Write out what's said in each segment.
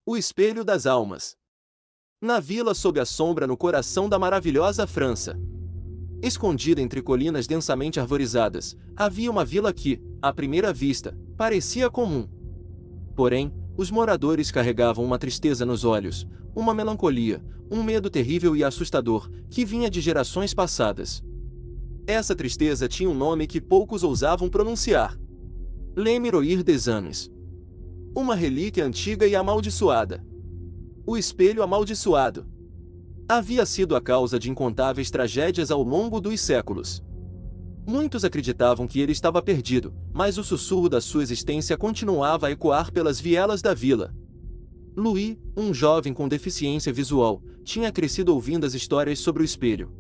O Espelho das Almas. Na vila sob a sombra no coração da maravilhosa França. Escondida entre colinas densamente arborizadas, havia uma vila que, à primeira vista, parecia comum. Porém, os moradores carregavam uma tristeza nos olhos, uma melancolia, um medo terrível e assustador, que vinha de gerações passadas. Essa tristeza tinha um nome que poucos ousavam pronunciar. Le Miroir des Âmes. Uma relíquia antiga e amaldiçoada. O espelho amaldiçoado. Havia sido a causa de incontáveis tragédias ao longo dos séculos. Muitos acreditavam que ele estava perdido, mas o sussurro da sua existência continuava a ecoar pelas vielas da vila. Louis, um jovem com deficiência visual, tinha crescido ouvindo as histórias sobre o espelho.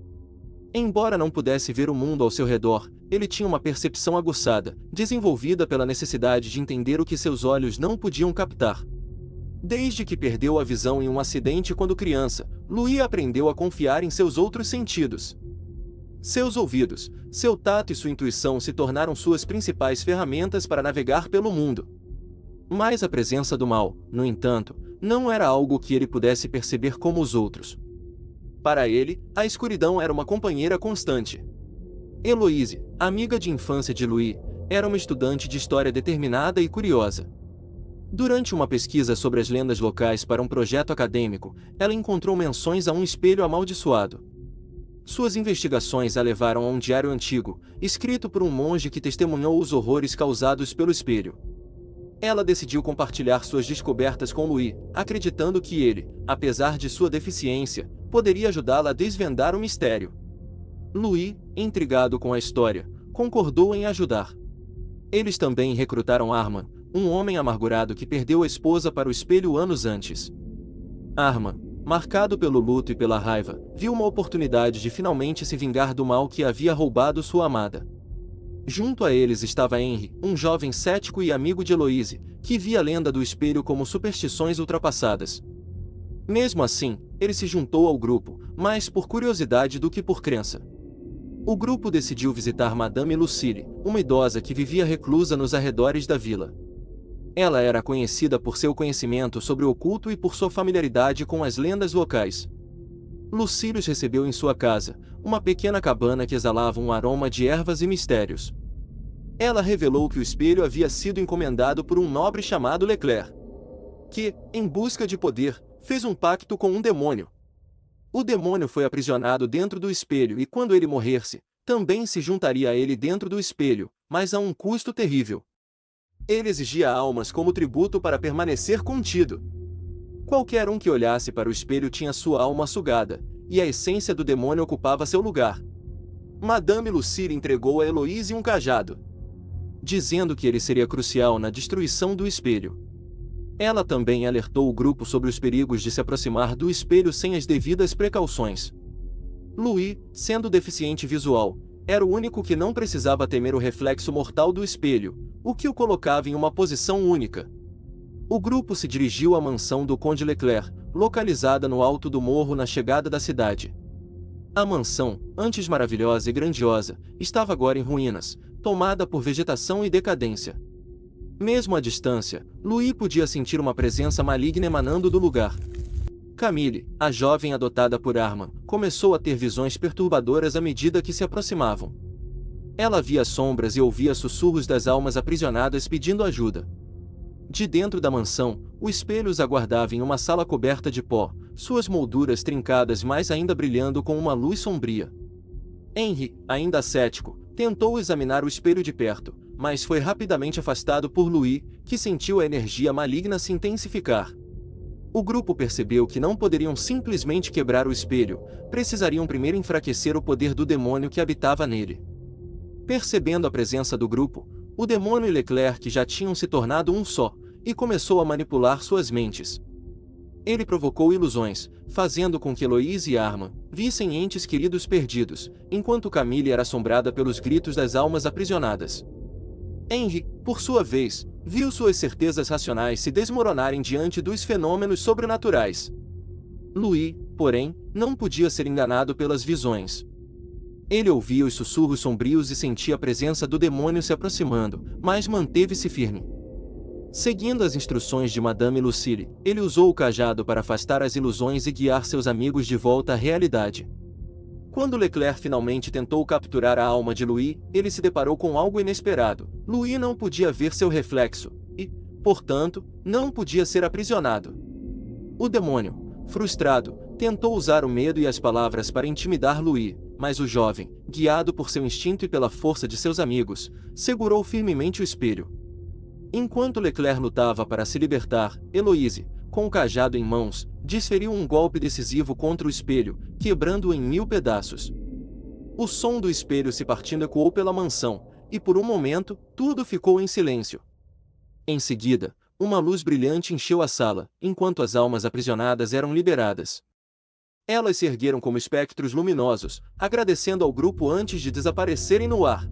Embora não pudesse ver o mundo ao seu redor, ele tinha uma percepção aguçada, desenvolvida pela necessidade de entender o que seus olhos não podiam captar. Desde que perdeu a visão em um acidente quando criança, Louis aprendeu a confiar em seus outros sentidos. Seus ouvidos, seu tato e sua intuição se tornaram suas principais ferramentas para navegar pelo mundo. Mas a presença do mal, no entanto, não era algo que ele pudesse perceber como os outros. Para ele, a escuridão era uma companheira constante. Heloise, amiga de infância de Louis, era uma estudante de história determinada e curiosa. Durante uma pesquisa sobre as lendas locais para um projeto acadêmico, ela encontrou menções a um espelho amaldiçoado. Suas investigações a levaram a um diário antigo, escrito por um monge que testemunhou os horrores causados pelo espelho. Ela decidiu compartilhar suas descobertas com Louis, acreditando que ele, apesar de sua deficiência, poderia ajudá-la a desvendar o mistério. Louis, intrigado com a história, concordou em ajudar. Eles também recrutaram Armand, um homem amargurado que perdeu a esposa para o espelho anos antes. Armand, marcado pelo luto e pela raiva, viu uma oportunidade de finalmente se vingar do mal que havia roubado sua amada. Junto a eles estava Henri, um jovem cético e amigo de Heloise, que via a lenda do espelho como superstições ultrapassadas. Mesmo assim, ele se juntou ao grupo, mais por curiosidade do que por crença. O grupo decidiu visitar Madame Lucille, uma idosa que vivia reclusa nos arredores da vila. Ela era conhecida por seu conhecimento sobre o oculto e por sua familiaridade com as lendas locais. Lucille os recebeu em sua casa, uma pequena cabana que exalava um aroma de ervas e mistérios. Ela revelou que o espelho havia sido encomendado por um nobre chamado Leclerc, que, em busca de poder, fez um pacto com um demônio. O demônio foi aprisionado dentro do espelho e quando ele morresse, também se juntaria a ele dentro do espelho, mas a um custo terrível. Ele exigia almas como tributo para permanecer contido. Qualquer um que olhasse para o espelho tinha sua alma sugada, e a essência do demônio ocupava seu lugar. Madame Lucille entregou a Heloise um cajado, dizendo que ele seria crucial na destruição do espelho. Ela também alertou o grupo sobre os perigos de se aproximar do espelho sem as devidas precauções. Louis, sendo deficiente visual, era o único que não precisava temer o reflexo mortal do espelho, o que o colocava em uma posição única. O grupo se dirigiu à mansão do Conde Leclerc, localizada no alto do morro na chegada da cidade. A mansão, antes maravilhosa e grandiosa, estava agora em ruínas, tomada por vegetação e decadência. Mesmo à distância, Louis podia sentir uma presença maligna emanando do lugar. Camille, a jovem adotada por Armand, começou a ter visões perturbadoras à medida que se aproximavam. Ela via sombras e ouvia sussurros das almas aprisionadas pedindo ajuda. De dentro da mansão, o espelho os aguardava em uma sala coberta de pó, suas molduras trincadas mais ainda brilhando com uma luz sombria. Henri, ainda cético, tentou examinar o espelho de perto, mas foi rapidamente afastado por Louis, que sentiu a energia maligna se intensificar. O grupo percebeu que não poderiam simplesmente quebrar o espelho, precisariam primeiro enfraquecer o poder do demônio que habitava nele. Percebendo a presença do grupo, o demônio e Leclerc já tinham se tornado um só, e começou a manipular suas mentes. Ele provocou ilusões, fazendo com que Heloise e Armand vissem entes queridos perdidos, enquanto Camille era assombrada pelos gritos das almas aprisionadas. Henri, por sua vez, viu suas certezas racionais se desmoronarem diante dos fenômenos sobrenaturais. Louis, porém, não podia ser enganado pelas visões. Ele ouvia os sussurros sombrios e sentia a presença do demônio se aproximando, mas manteve-se firme. Seguindo as instruções de Madame Lucille, ele usou o cajado para afastar as ilusões e guiar seus amigos de volta à realidade. Quando Leclerc finalmente tentou capturar a alma de Louis, ele se deparou com algo inesperado. Louis não podia ver seu reflexo e, portanto, não podia ser aprisionado. O demônio, frustrado, tentou usar o medo e as palavras para intimidar Louis, mas o jovem, guiado por seu instinto e pela força de seus amigos, segurou firmemente o espelho. Enquanto Leclerc lutava para se libertar, Heloise, com o cajado em mãos, desferiu um golpe decisivo contra o espelho, quebrando-o em 1000 pedaços. O som do espelho se partindo ecoou pela mansão, e por um momento, tudo ficou em silêncio. Em seguida, uma luz brilhante encheu a sala, enquanto as almas aprisionadas eram liberadas. Elas se ergueram como espectros luminosos, agradecendo ao grupo antes de desaparecerem no ar.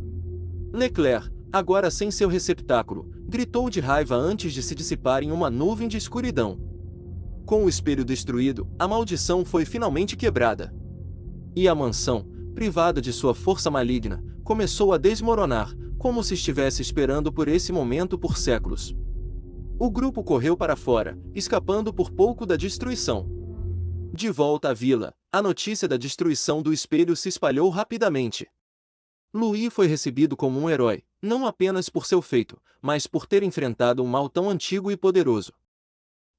Leclerc, agora sem seu receptáculo, gritou de raiva antes de se dissipar em uma nuvem de escuridão. Com o espelho destruído, a maldição foi finalmente quebrada. E a mansão, privada de sua força maligna, começou a desmoronar, como se estivesse esperando por esse momento por séculos. O grupo correu para fora, escapando por pouco da destruição. De volta à vila, a notícia da destruição do espelho se espalhou rapidamente. Louis foi recebido como um herói, não apenas por seu feito, mas por ter enfrentado um mal tão antigo e poderoso.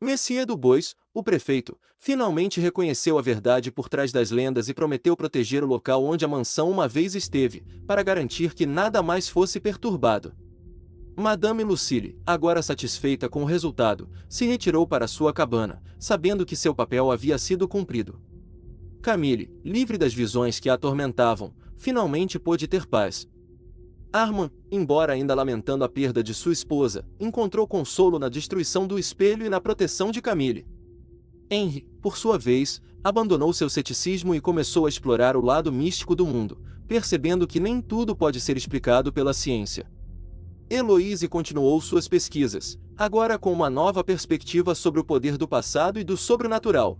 Monsieur Dubois, o prefeito, finalmente reconheceu a verdade por trás das lendas e prometeu proteger o local onde a mansão uma vez esteve, para garantir que nada mais fosse perturbado. Madame Lucille, agora satisfeita com o resultado, se retirou para sua cabana, sabendo que seu papel havia sido cumprido. Camille, livre das visões que a atormentavam, finalmente pôde ter paz. Armand, embora ainda lamentando a perda de sua esposa, encontrou consolo na destruição do espelho e na proteção de Camille. Henri, por sua vez, abandonou seu ceticismo e começou a explorar o lado místico do mundo, percebendo que nem tudo pode ser explicado pela ciência. Heloise continuou suas pesquisas, agora com uma nova perspectiva sobre o poder do passado e do sobrenatural.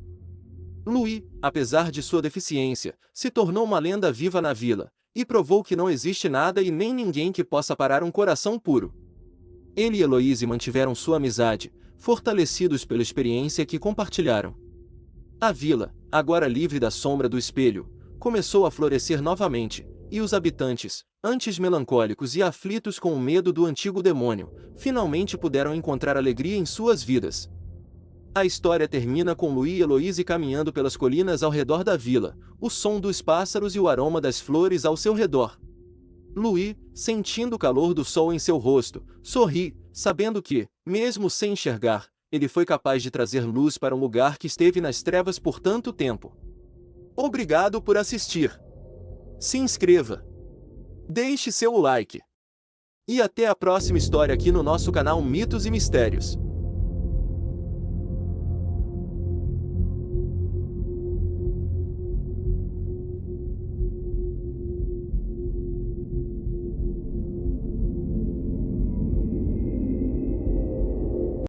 Louis, apesar de sua deficiência, se tornou uma lenda viva na vila, e provou que não existe nada e nem ninguém que possa parar um coração puro. Ele e Heloise mantiveram sua amizade, fortalecidos pela experiência que compartilharam. A vila, agora livre da sombra do espelho, começou a florescer novamente, e os habitantes, antes melancólicos e aflitos com o medo do antigo demônio, finalmente puderam encontrar alegria em suas vidas. A história termina com Louis e Heloise caminhando pelas colinas ao redor da vila, o som dos pássaros e o aroma das flores ao seu redor. Louis, sentindo o calor do sol em seu rosto, sorri, sabendo que, mesmo sem enxergar, ele foi capaz de trazer luz para um lugar que esteve nas trevas por tanto tempo. Obrigado por assistir. Se inscreva. Deixe seu like. E até a próxima história aqui no nosso canal Mitos e Mistérios.